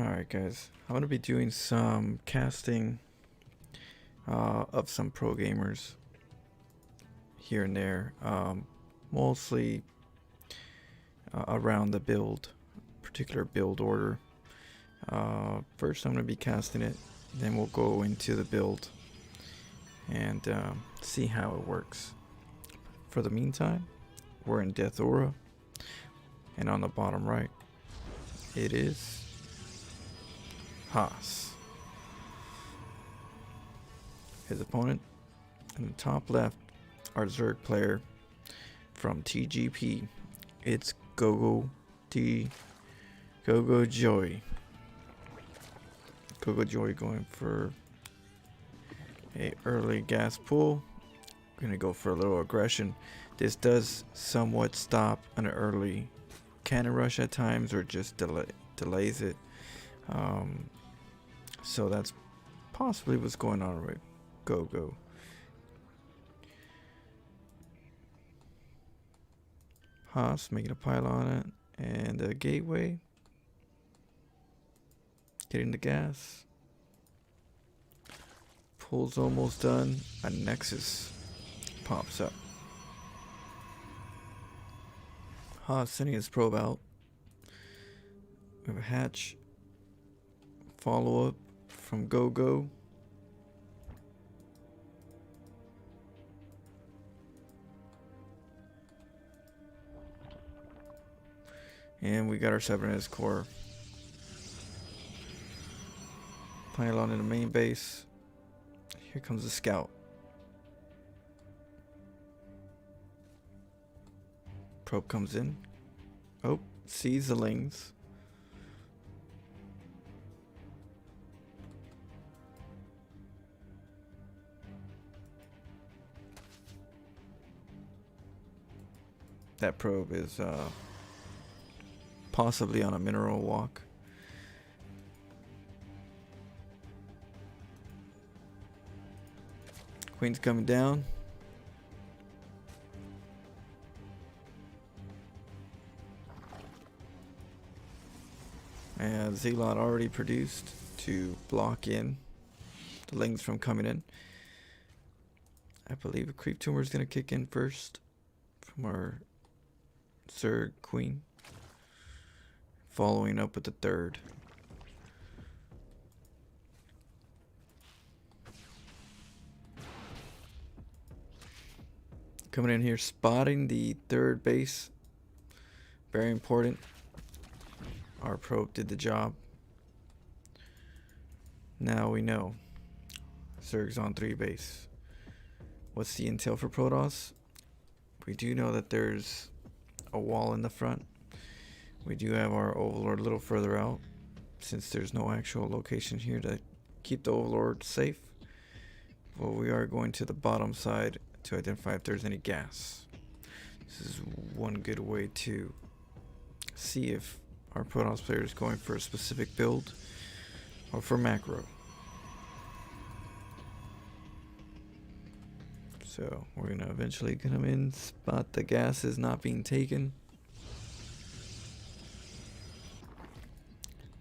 Alright guys, I'm going to be doing some casting of some pro gamers here and there, mostly around the particular build order. First I'm going to be casting it, then we'll go into the build and see how it works. For the meantime, we're in Death Aura, and on the bottom right it is Haas. His opponent in the top left, our Zerg player from TGP. It's Gogo Joy. Gogo Joy going for a early gas pull. Gonna go for a little aggression. This does somewhat stop an early cannon rush at times, or just delays it. So that's possibly what's going on with Gogo. Haas making a pile on it, and a gateway. Getting the gas. Pull's almost done. A Nexus pops up. Haas sending his probe out. We have a hatch. Follow up from Gogo. And we got our Cybernetics core. Pylon in the main base. Here comes the scout. Probe comes in. Oh, sees the lings. That probe is possibly on a mineral walk. Queen's coming down. And Zealot already produced to block in the lings from coming in. I believe a creep tumor is going to kick in first from our Zerg Queen, following up with the third. Coming in here, spotting the third base. Very important. Our probe did the job. Now we know Zerg's on 3 base. What's the intel for Protoss? We do know that there's a wall in the front. We do have our Overlord a little further out, since there's no actual location here to keep the Overlord safe. Well, we are going to the bottom side to identify if there's any gas. This is one good way to see if our Protoss player is going for a specific build or for macro. So we're gonna eventually come in, spot the gas is not being taken.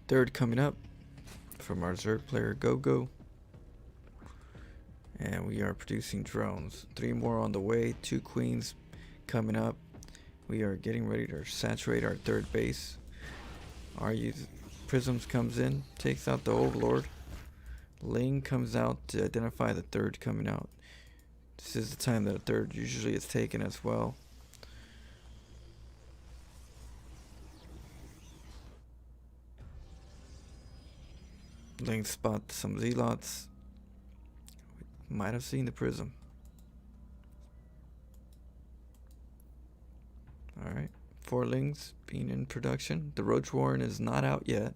Third coming up from our Zerg player Gogo. And we are producing drones. 3 more on the way, 2 queens coming up. We are getting ready to saturate our third base. Our Prisms comes in, takes out the Overlord. Ling comes out to identify the third coming out. This is the time that a third usually is taken as well. Ling spot some Zealots. Might have seen the Prism. Alright, 4 lings being in production. The Roach Warren is not out yet,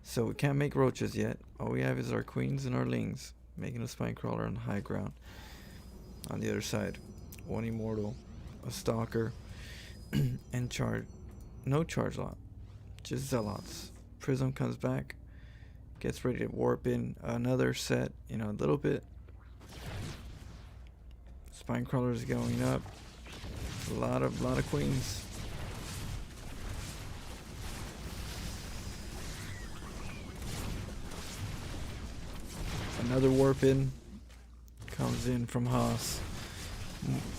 so we can't make roaches yet. All we have is our queens and our lings, making a spine crawler on high ground. On the other side, 1 immortal, a stalker, and no charge lot, just zealots. Prism comes back, gets ready to warp in another set in a little bit. Spine crawler is going up. A lot of queens. Another warp in comes in from Haas.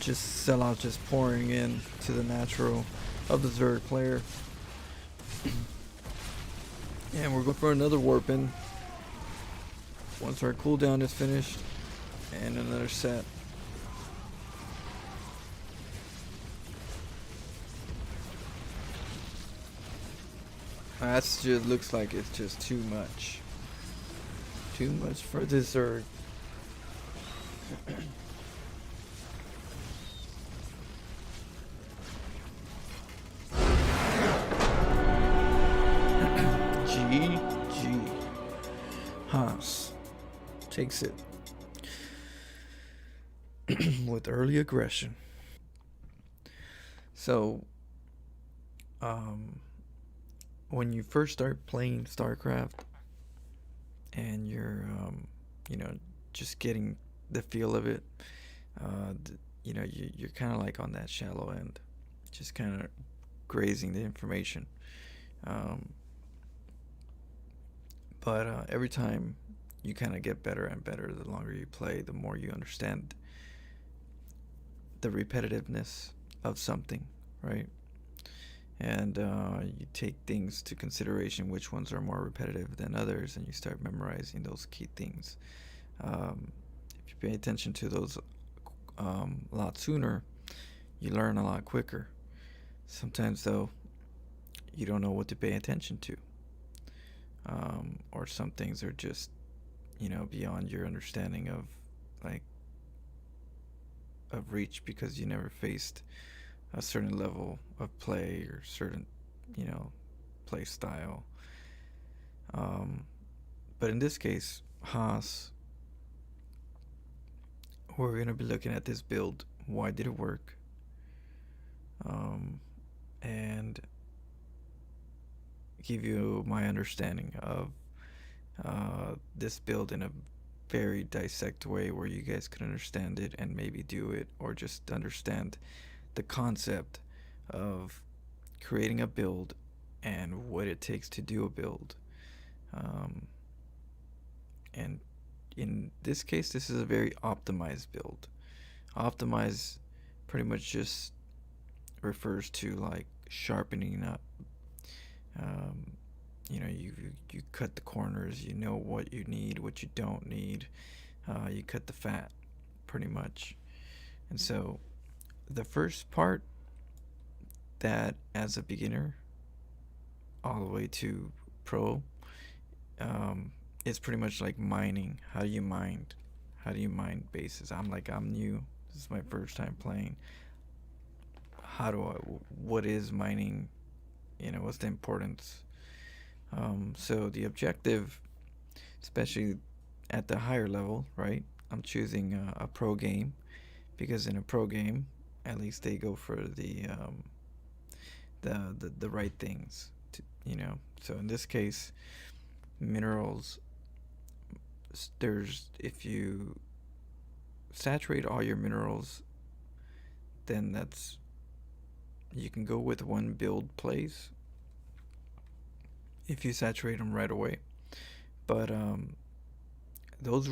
Just sellout just pouring in to the natural of the Zerg player. And we're going for another warp in once our cooldown is finished, and another set. That's just looks like it's just too much. Too much for this Zerg. GG. Haas takes it with early aggression. So, when you first start playing StarCraft and you're, just getting the feel of it, you're kind of like on that shallow end, just kind of grazing the information. But every time you kind of get better and better, the longer you play, the more you understand the repetitiveness of something, right? And you take things to consideration, which ones are more repetitive than others, and you start memorizing those key things. If you pay attention to those a lot sooner, you learn a lot quicker. Sometimes, though, you don't know what to pay attention to. Or some things are just, beyond your understanding of, of reach, because you never faced a certain level of play or certain, play style. But in this case, Haas, we're going to be looking at this build. Why did it work? And give you my understanding of this build in a very dissect way where you guys can understand it and maybe do it, or just understand the concept of creating a build and what it takes to do a build. And in this case, this is a very optimized build. Optimize pretty much just refers to like sharpening up. You cut the corners, you know what you need, what you don't need. You cut the fat, pretty much. And so the first part, that as a beginner all the way to pro, it's pretty much like mining. How do you mine bases? I'm new. This is my first time playing. What is mining? What's the importance? So the objective, especially at the higher level, right? I'm choosing a pro game, because in a pro game, at least they go for the right things, So in this case, minerals. If you saturate all your minerals, then you can go with one build place if you saturate them right away. But those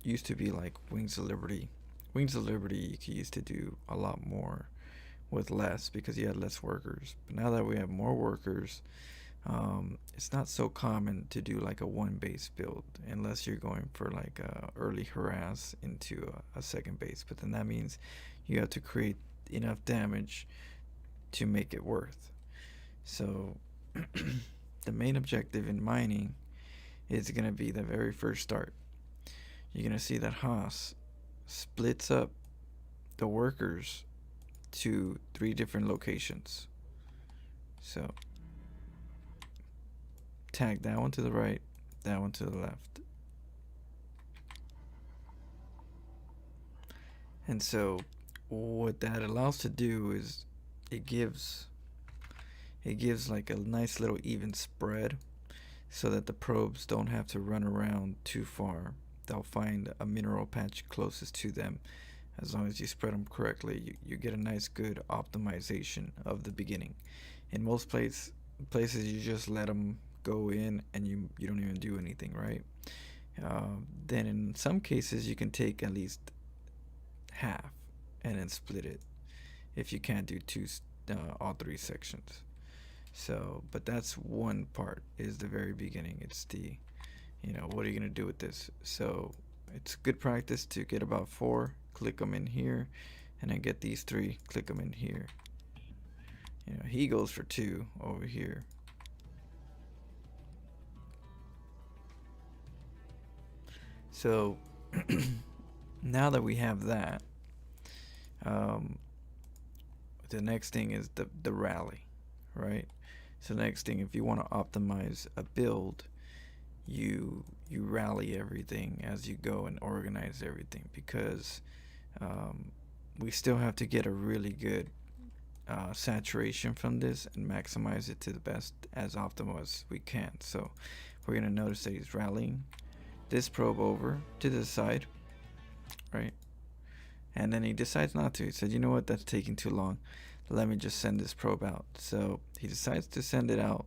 used to be like Wings of Liberty. Wings of Liberty, you used to do a lot more with less because you had less workers. But now that we have more workers, it's not so common to do like a one base build unless you're going for like a early harass into a second base. But then that means you have to create enough damage to make it worth. So the main objective in mining is going to be the very first start. You're going to see that Haas splits up the workers to 3 different locations. So tag that one to the right, that one to the left. And so what that allows to do is it gives like a nice little even spread, so that the probes don't have to run around too far. They'll find a mineral patch closest to them. As long as you spread them correctly, you get a nice good optimization of the beginning. In most places you just let them go in and you don't even do anything, right? Then in some cases you can take at least half and then split it if you can't do all three sections. So, but that's one part, is the very beginning. It's the, what are you going to do with this? So it's good practice to get about 4, click them in here, and then get these 3, click them in here. He goes for 2 over here. So now that we have that, the next thing is the rally, right? So the next thing, if you want to optimize a build, you rally everything as you go and organize everything, because we still have to get a really good saturation from this and maximize it to the best, as optimal as we can. So we're going to notice that he's rallying this probe over to the side, right? And then he decides not to. He said, you know what, that's taking too long. Let me just send this probe out. So he decides to send it out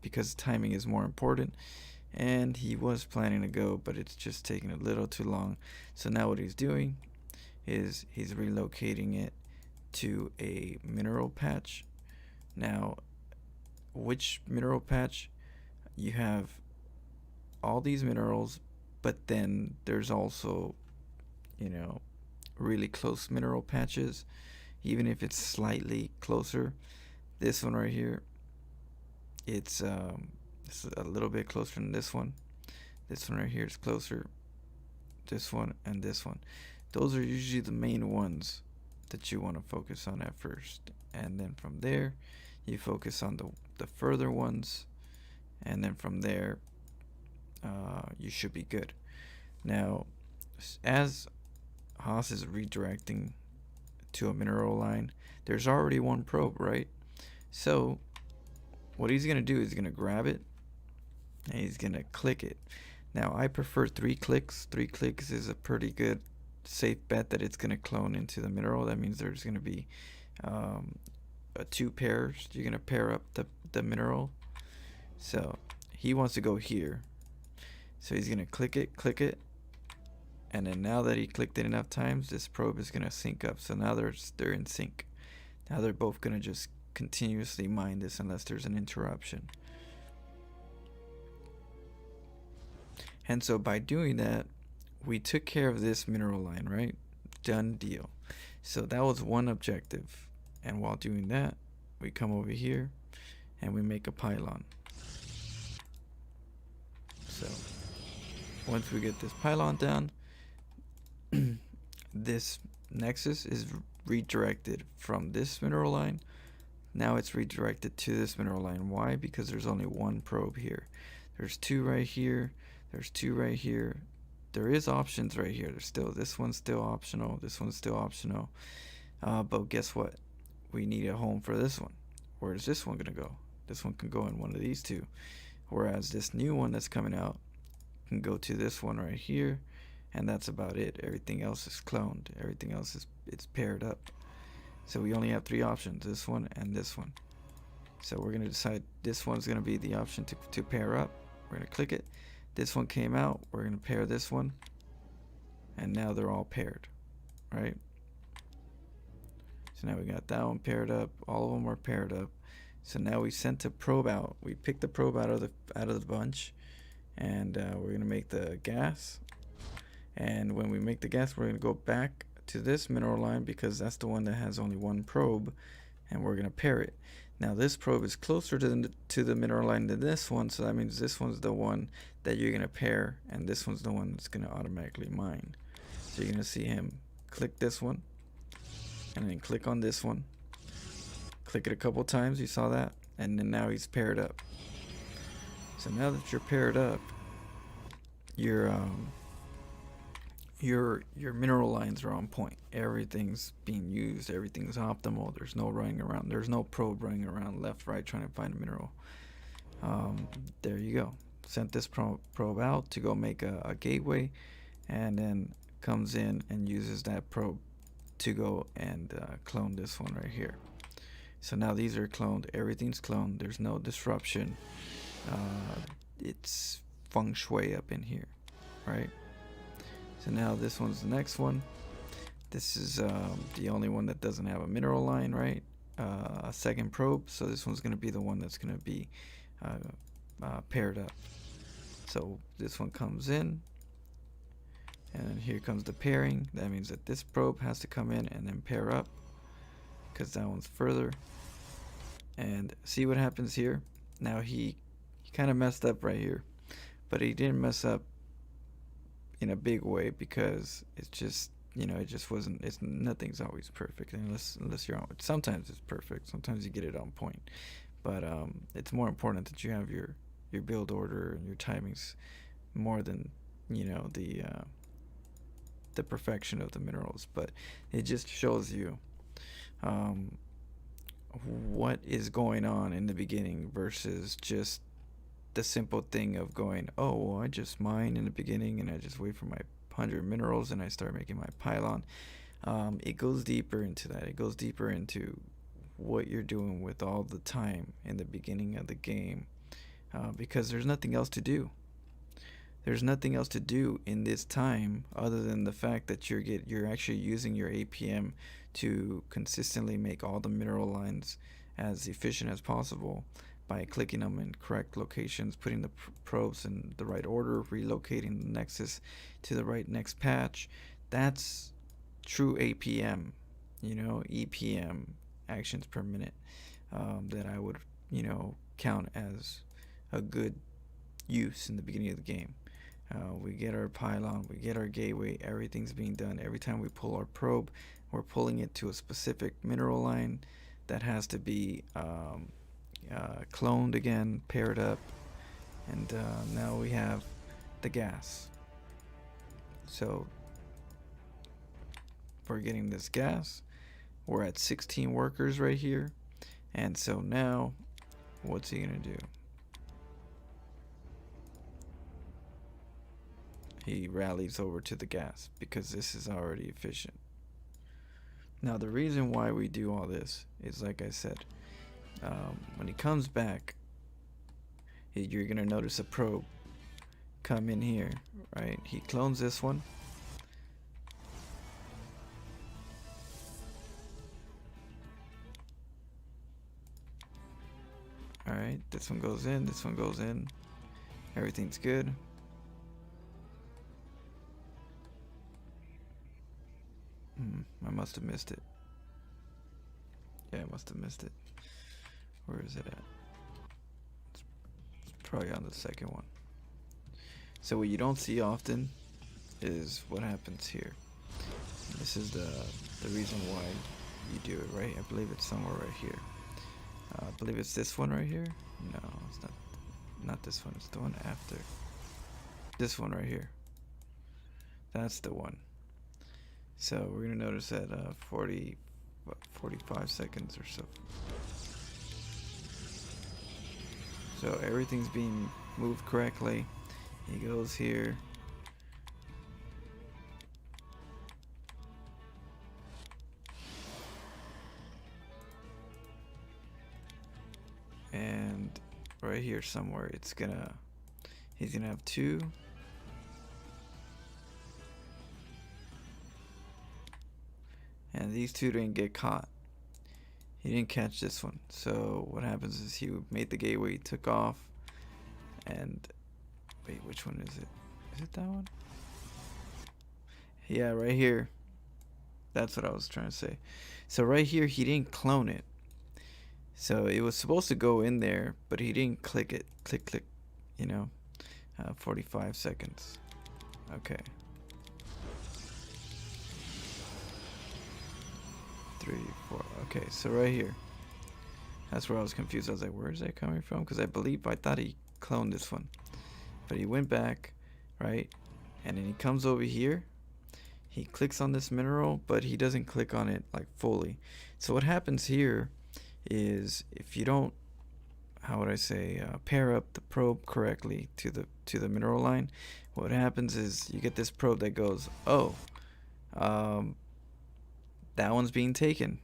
because timing is more important. And he was planning to go, but it's just taking a little too long. So now what he's doing is he's relocating it to a mineral patch. Now, which mineral patch? You have all these minerals, but then there's also, really close mineral patches, even if it's slightly closer. This one right here, it's a little bit closer than this one. This one right here is closer. This one and this one. Those are usually the main ones that you want to focus on at first, and then from there you focus on the further ones, and then from there you should be good. Now, as Haas is redirecting to a mineral line, there's already one probe, right? So what he's going to do is he's going to grab it and he's going to click it. Now, I prefer 3 clicks. 3 clicks is a pretty good safe bet that it's going to clone into the mineral. That means there's going to be 2 pairs. You're going to pair up the mineral. So he wants to go here. So he's going to click it. And then now that he clicked it enough times, this probe is going to sync up. So now they're in sync. Now they're both going to just continuously mine this unless there's an interruption. And so by doing that, we took care of this mineral line, right? Done deal. So that was one objective. And while doing that, we come over here and we make a pylon. So once we get this pylon down, this nexus is redirected from this mineral line. Now it's redirected to this mineral line. Why? Because there's only one probe here. There's 2 right here. There's 2 right here. There is options right here. There's still, this one's still optional. This one's still optional. But guess what? We need a home for this one. Where is this one going to go? This one can go in one of these 2. Whereas this new one that's coming out can go to this one right here. And that's about it. Everything else is cloned. Everything else it's paired up. So we only have 3 options. This one and this one. So we're going to decide this one's going to be the option to pair up. We're going to click it. This one came out. We're going to pair this one. And now they're all paired. Right? So now we got that one paired up. All of them are paired up. So now we sent a probe out. We picked the probe out of the bunch. And we're going to make the gas. And when we make the gas, we're going to go back to this mineral line because that's the one that has only one probe, and we're going to pair it. Now this probe is closer to the mineral line than this one, so that means this one's the one that you're going to pair, and this one's the one that's going to automatically mine. So you're going to see him click this one, and then click on this one. Click it a couple times, you saw that, and then now he's paired up. So now that you're paired up, your mineral lines are on point. Everything's being used. Everything's optimal. There's no running around. There's no probe running around left, right, trying to find a mineral. There you go. Sent this probe out to go make a gateway, and then comes in and uses that probe to go and clone this one right here. So now these are cloned. Everything's cloned. There's no disruption. It's feng shui up in here. right? So now this one's the next one. This is the only one that doesn't have a mineral line, right? A second probe, so this one's going to be the one that's going to be paired up. So this one comes in, and here comes the pairing. That means that this probe has to come in and then pair up, because that one's further. And see what happens here? Now he kind of messed up right here, but he didn't mess up in a big way, because it's just, you know, it just wasn't, it's, nothing's always perfect unless you're on, sometimes it's perfect, sometimes you get it on point, but it's more important that you have your build order and your timings more than, you know, the perfection of the minerals. But it just shows you what is going on in the beginning versus just the simple thing of going, oh, well, I just mine in the beginning and I just wait for my 100 minerals and I start making my pylon. It goes deeper into that. It goes deeper into what you're doing with all the time in the beginning of the game, because there's nothing else to do. There's nothing else to do in this time other than the fact that you're actually using your APM to consistently make all the mineral lines as efficient as possible by clicking them in correct locations, putting the probes in the right order, relocating the nexus to the right next patch. That's true APM, you know, EPM, actions per minute, that I would, you know, count as a good use in the beginning of the game. We get our pylon, we get our gateway, everything's being done. Every time we pull our probe, we're pulling it to a specific mineral line that has to be cloned again, paired up, and now we have the gas. So we're getting this gas. We're at 16 workers right here, and so now what's he gonna do? He rallies over to the gas because this is already efficient. Now the reason why we do all this is, like I said, when he comes back, you're gonna notice a probe come in here, right? He clones this one. Alright, this one goes in, this one goes in. Everything's good. I must have missed it. Yeah, I must have missed it. Where is it at? It's probably on the second one. So what you don't see often is what happens here. This is the reason why you do it, right? I believe it's somewhere right here. I believe it's this one right here. No, it's not this one. It's the one after. This one right here. That's the one. So we're gonna notice that 45 seconds or so. So everything's being moved correctly. He goes here. And right here somewhere he's gonna have 2. And these 2 didn't get caught. He didn't catch this one. So what happens is he made the gateway, took off, and wait, which one is it? Is it that one? Yeah, right here. That's what I was trying to say. So right here, he didn't clone it. So it was supposed to go in there, but he didn't click it. Click, you know, 45 seconds. Okay. 3, 4. Okay, so right here. That's where I was confused. I was like, where is that coming from? Because I thought he cloned this one. But he went back, right? And then he comes over here. He clicks on this mineral, but he doesn't click on it like fully. So what happens here is, if you don't, how would I say, pair up the probe correctly to the mineral line, what happens is you get this probe that goes, oh, that one's being taken.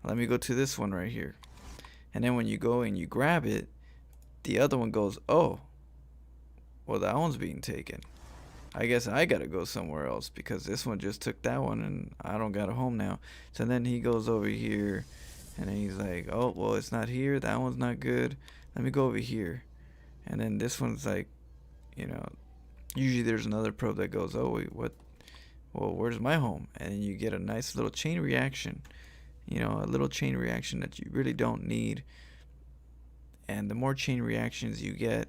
Let me go to this one right here. And then when you go and you grab it, the other one goes, oh, well, that one's being taken. I guess I gotta go somewhere else because this one just took that one and I don't got a home now. So then he goes over here and then he's like, oh, well, it's not here. That one's not good. Let me go over here. And then this one's like, you know, usually there's another probe that goes, oh, wait, what? Well, where's my home? And you get a nice little chain reaction, you know, a little chain reaction that you really don't need. And the more chain reactions you get,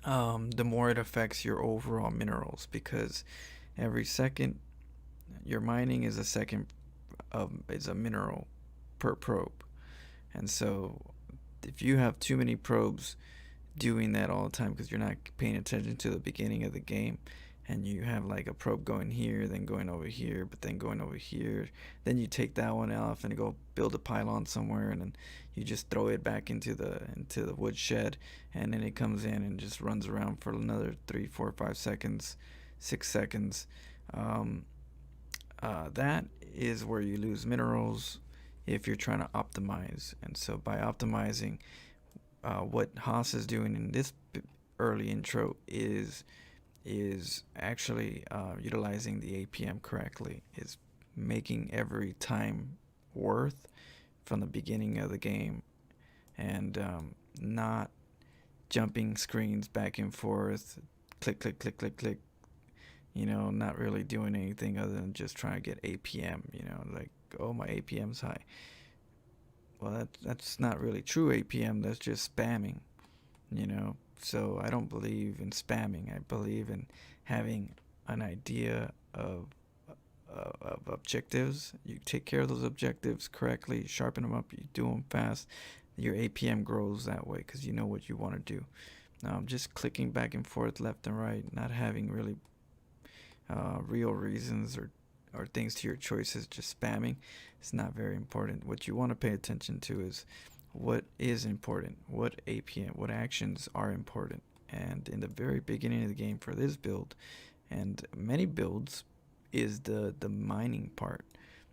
the more it affects your overall minerals, because every second your mining is a second is a mineral per probe. And so if you have too many probes doing that all the time because you're not paying attention to the beginning of the game, and you have like a probe going here, then going over here, but then going over here, then you take that one off and go build a pylon somewhere, and then you just throw it back into the woodshed, and then it comes in and just runs around for another 3, 4, 5 seconds, 6 seconds. That is where you lose minerals if you're trying to optimize. And so by optimizing, what Haas is doing in this early intro is actually utilizing the APM correctly, is making every time worth from the beginning of the game, and not jumping screens back and forth, click, click, click, click, click, you know, not really doing anything other than just trying to get APM, you know, like, oh, my APM's high. Well, that's not really true APM, that's just spamming, you know. So I don't believe in spamming. I believe in having an idea of objectives. You take care of those objectives correctly, sharpen them up, you do them fast. Your APM grows that way because you know what you want to do. Just clicking back and forth, left and right, not having really real reasons or things to your choices, just spamming, it's not very important. What you want to pay attention to is what is important, what APM, what actions are important. And in the very beginning of the game for this build and many builds is the mining part.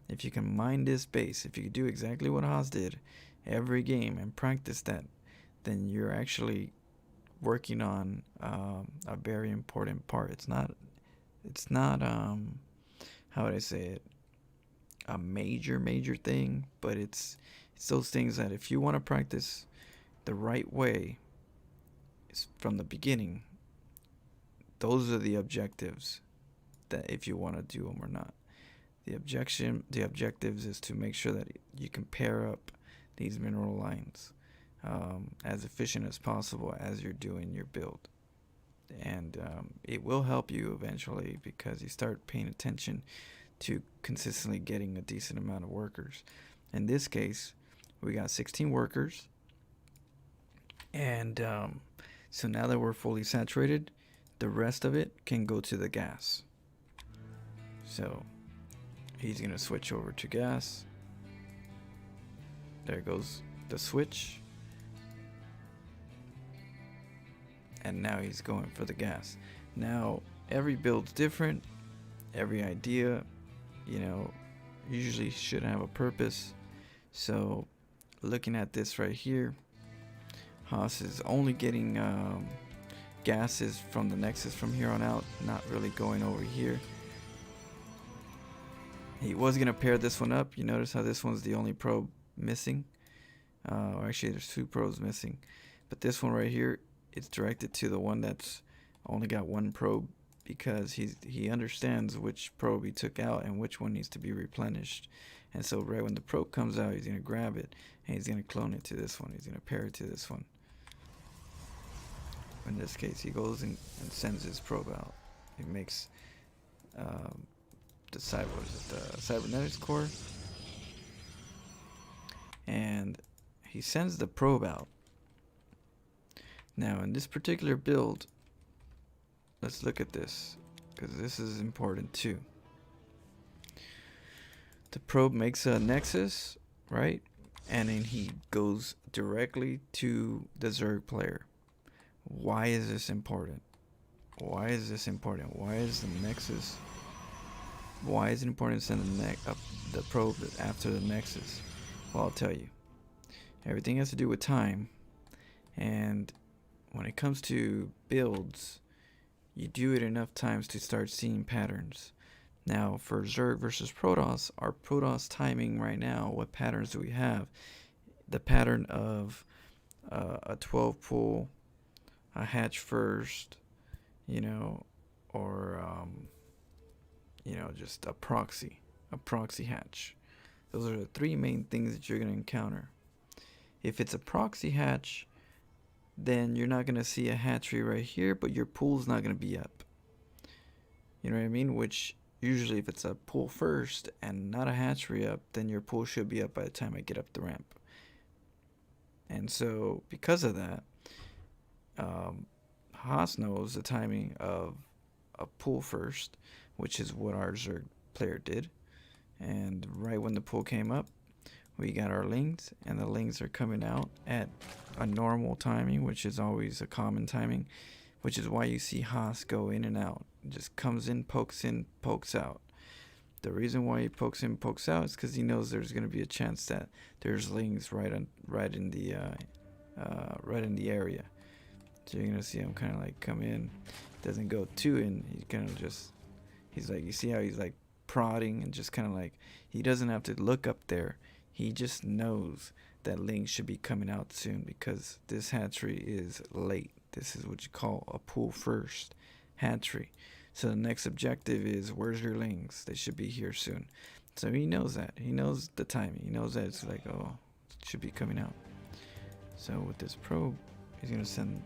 If you can mine this base, if you can do exactly what Haas did every game and practice that, then you're actually working on a very important part. It's not how would I say it, a major thing, but it's those things that if you want to practice the right way from the beginning, those are the objectives, that if you want to do them or not. The objectives is to make sure that you can pair up these mineral lines as efficient as possible as you're doing your build. And it will help you eventually because you start paying attention to consistently getting a decent amount of workers. In this case, we got 16 workers, and so now that we're fully saturated, the rest of it can go to the gas. So he's gonna switch over to gas. There goes the switch, and now he's going for the gas. Now every build's different, every idea, you know, usually should have a purpose. So looking at this right here, Haas is only getting gases from the Nexus from here on out, not really going over here. He was going to pair this one up. You notice how this one's the only probe missing. Or actually, there's 2 probes missing. But this one right here, it's directed to the one that's only got 1 probe, because he understands which probe he took out and which one needs to be replenished. And so right when the probe comes out, he's going to grab it and he's going to clone it to this one. He's going to pair it to this one. In this case, he goes and sends his probe out. He makes the cybernetics core, and he sends the probe out. Now in this particular build, let's look at this, because this is important too. The probe makes a nexus, right? And then he goes directly to the Zerg player. Why is this important? Why is this important? Why is the nexus? Why is it important to send the probe after the nexus? Well, I'll tell you. Everything has to do with time, and when it comes to builds, You do it enough times to start seeing patterns. Now, for Zerg versus Protoss, our Protoss timing right now, what patterns do we have? The pattern of a 12 pull, a hatch first, you know, or, just a proxy hatch. Those are the three main things that you're going to encounter. If it's a proxy hatch, then you're not going to see a hatchery right here, but your pool's not going to be up. You know what I mean? Which usually if it's a pool first and not a hatchery up, then your pool should be up by the time I get up the ramp. And so because of that, Haas knows the timing of a pool first, which is what our Zerg player did. And right when the pool came up, we got our lings, and the lings are coming out at a normal timing, which is always a common timing, which is why you see Haas go in and out. It just comes in, pokes out. The reason why he pokes in, pokes out is because he knows there's going to be a chance that there's lings right in the area. So you're gonna see him kind of like come in, doesn't go too in. He kind of just, he's like, you see how he's like prodding and just kind of like, he doesn't have to look up there. He just knows that lings should be coming out soon because this hatchery is late. This is what you call a pull first hatchery. So the next objective is, where's your lings? They should be here soon. So he knows that. He knows the timing. He knows that it's like, oh, it should be coming out. So with this probe, he's gonna send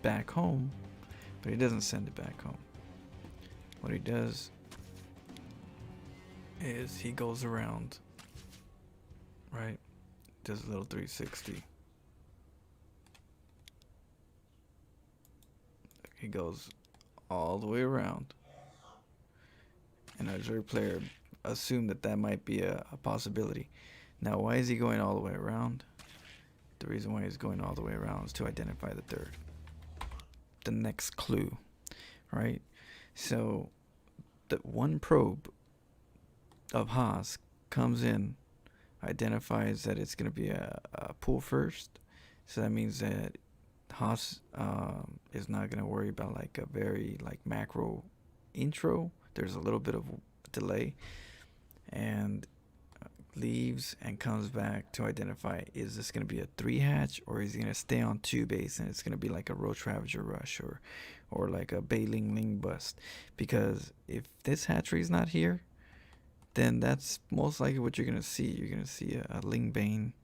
back home, but he doesn't send it back home. What he does is he goes around, right? Does a little 360. He goes all the way around, and our Zerg player assumed that might be a possibility. Now, why is he going all the way around? The reason why he's going all the way around is to identify the next clue, right? So the one probe of Haas comes in, identifies that it's going to be a pull first. So that means that Haas is not going to worry about like a very like macro intro. There's a little bit of delay, and leaves and comes back to identify, is this going to be a 3 hatch or is he going to stay on 2 base and it's going to be like a Roach Ravager rush or like a Bailing Ling bust. Because if this hatchery is not here, then that's most likely what you're going to see. You're going to see a Ling Bane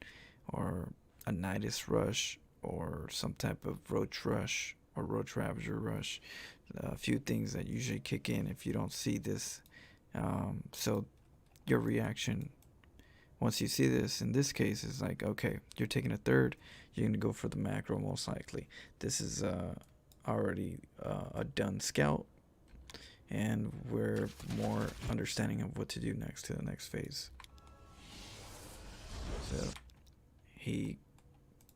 or a Nidus rush or some type of Roach rush or Roach Ravager rush. A few things that usually kick in if you don't see this. So your reaction once you see this, in this case, is like, okay, you're taking a third, you're going to go for the macro most likely. This is already a done scout, and we're more understanding of what to do next to the next phase. So he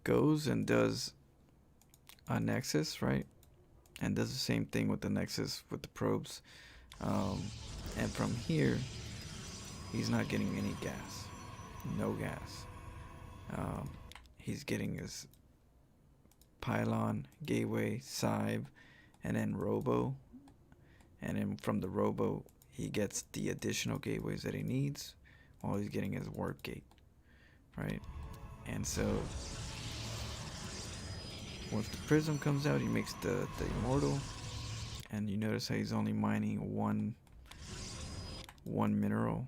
goes and does a nexus, right? And does the same thing with the nexus with the probes. And from here, he's not getting any gas. No gas. He's getting his pylon, gateway, Sive, and then Robo. And then from the Robo, he gets the additional gateways that he needs while he's getting his warp gate, right? And so once the prism comes out, he makes the immortal, and you notice how he's only mining one mineral,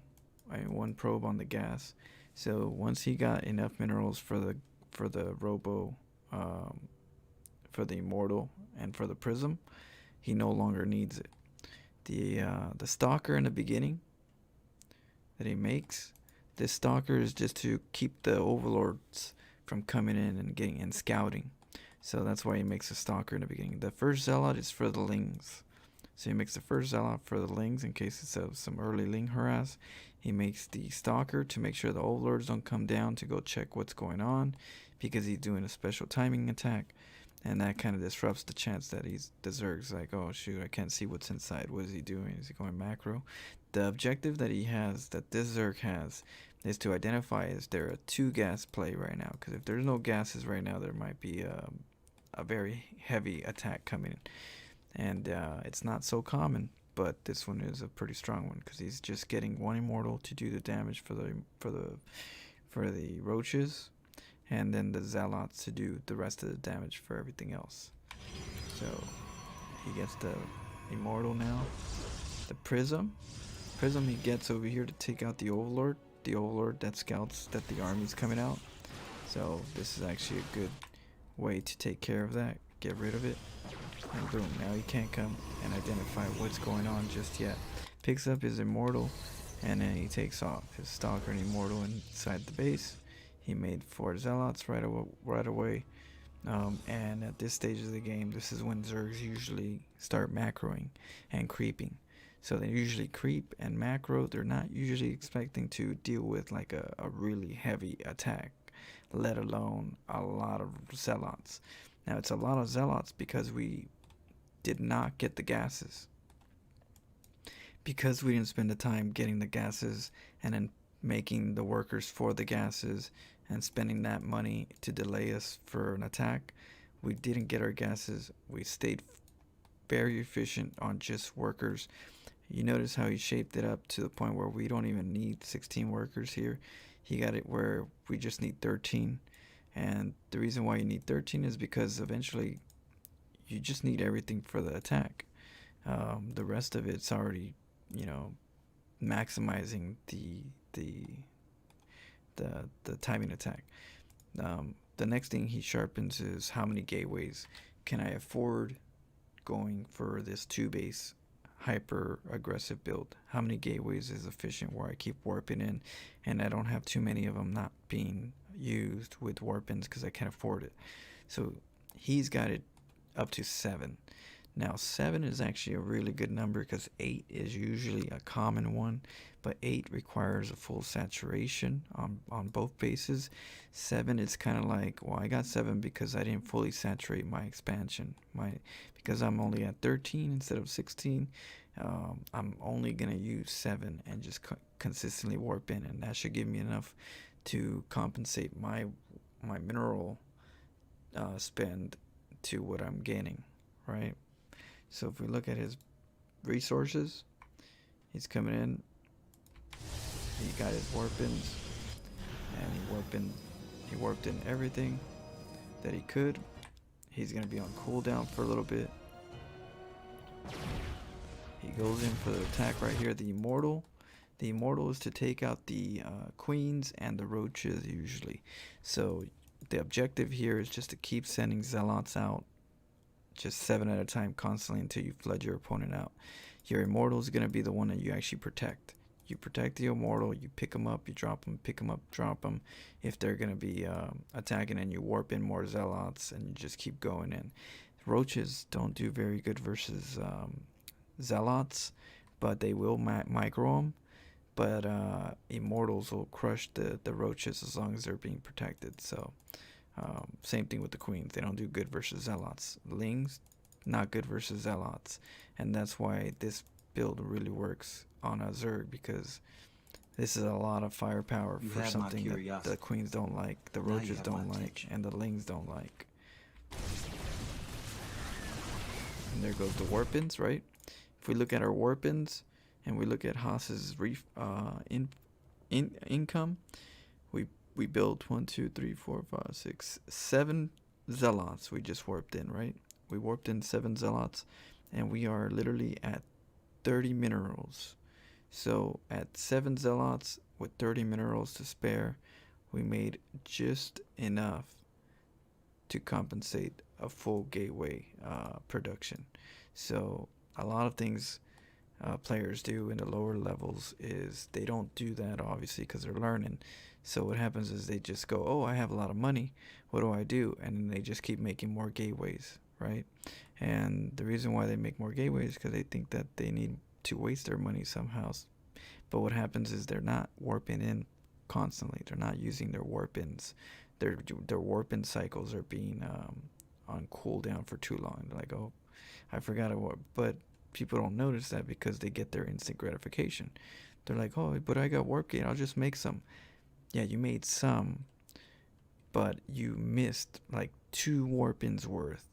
one probe on the gas. So once he got enough minerals for the Robo, for the immortal, and for the prism, he no longer needs it. The stalker in the beginning that he makes, this stalker is just to keep the overlords from coming in and getting and scouting. So that's why he makes a stalker in the beginning. The first zealot is for the lings. So he makes the first zealot for the lings in case it's some early ling harass. He makes the stalker to make sure the overlords don't come down to go check what's going on, because he's doing a special timing attack, and that kind of disrupts the chance that the Zerg's like, oh shoot, I can't see what's inside. What is he doing? Is he going macro? The objective that he has, that this Zerg has, is to identify, is there a 2 gas play right now? Because if there's no gases right now, there might be a very heavy attack coming in. and it's not so common. But this one is a pretty strong one because he's just getting one immortal to do the damage for the roaches, and then the zealots to do the rest of the damage for everything else. So he gets the immortal now. The prism he gets over here to take out the overlord. The overlord that scouts that the army's coming out. So this is actually a good way to take care of that. Get rid of it. And boom, now he can't come and identify what's going on just yet. Picks up his immortal and then he takes off. His stalker and immortal inside the base. He made 4 zealots right away. And at this stage of the game, this is when Zergs usually start macroing and creeping. So they usually creep and macro. They're not usually expecting to deal with like a really heavy attack, let alone a lot of zealots. Now it's a lot of zealots because we did not get the gases. Because we didn't spend the time getting the gases and then making the workers for the gases and spending that money to delay us for an attack, we didn't get our gases. We stayed very efficient on just workers. You notice how he shaped it up to the point where we don't even need 16 workers here. He got it where we just need 13. And the reason why you need 13 is because eventually you just need everything for the attack. The rest of it's already, maximizing the timing attack. The next thing he sharpens is how many gateways can I afford going for this 2-base hyper aggressive build. How many gateways is efficient where I keep warping in and I don't have too many of them not being used with warp-ins because I can't afford it. So he's got it up to 7. Now 7 is actually a really good number because 8 is usually a common one, but 8 requires a full saturation on both bases. 7 is kind of like, well, I got 7 because I didn't fully saturate my expansion. Because I'm only at 13 instead of 16, I'm only going to use 7 and just consistently warp in, and that should give me enough to compensate my mineral spend to what I'm gaining, right? So if we look at his resources, he's coming in, he got his warp-ins, and he warped in everything that he could. He's going to be on cooldown for a little bit. He goes in for the attack right here, the immortal. The immortal is to take out the queens and the roaches usually. So the objective here is just to keep sending zealots out, just 7 at a time constantly until you flood your opponent out. Your immortal is going to be the one that you actually protect. You protect the immortal, you pick them up, you drop them, pick them up, drop them. If they're going to be attacking, and you warp in more zealots and you just keep going in. Roaches don't do very good versus zealots, but they will micro them. But immortals will crush the roaches as long as they're being protected. So same thing with the queens. They don't do good versus zealots. Lings, not good versus zealots. And that's why this build really works on a Zerg, because this is a lot of firepower for something that the queens don't like, the roaches don't like, and the lings don't like. And there goes the warp-ins, right? If we look at our warp-ins and we look at Haas's income, we built 1, 2, 3, 4, 5, 6, 7 zealots we just warped in, right? We warped in 7 zealots, and we are literally at 30 minerals. So at 7 zealots with 30 minerals to spare, we made just enough to compensate a full gateway production. So a lot of things players do in the lower levels is they don't do that, obviously, because they're learning. So what happens is they just go, oh, I have a lot of money, what do I do? And then they just keep making more gateways, right? And the reason why they make more gateways is because they think that they need to waste their money somehow. But what happens is they're not warping in constantly. They're not using their warp-ins. Their warp-in cycles are being on cooldown for too long. They're like, oh, I forgot to warp. But people don't notice that because they get their instant gratification. They're like, oh, but I got warp gate, I'll just make some. Yeah, you made some, but you missed like 2 warp-ins worth.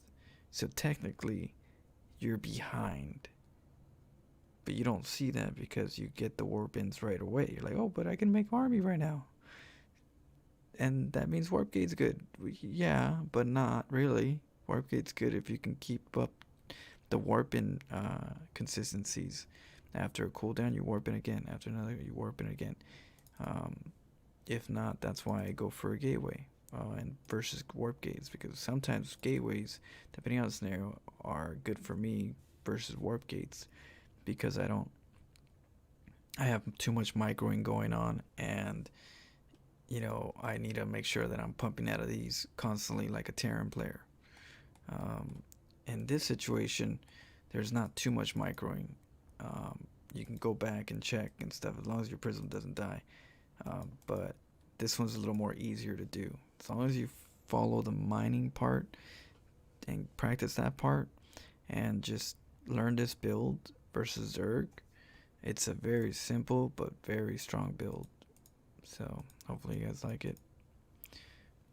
So technically, you're behind. But you don't see that because you get the warp ins right away. You're like, oh, but I can make army right now. And that means warp gate's good. Yeah, but not really. Warp gate's good if you can keep up the warp in consistencies. After a cooldown, you warp in again. After another, you warp in again. Um, if not, that's why I go for a gateway and versus warp gates, because sometimes gateways, depending on the scenario, are good for me versus warp gates because I have too much microing going on, and I need to make sure that I'm pumping out of these constantly like a Terran player. Um, in this situation, there's not too much microing. You can go back and check and stuff as long as your prism doesn't die. But this one's a little more easier to do. As long as you follow the mining part and practice that part and just learn this build versus Zerg, it's a very simple but very strong build. So hopefully you guys like it.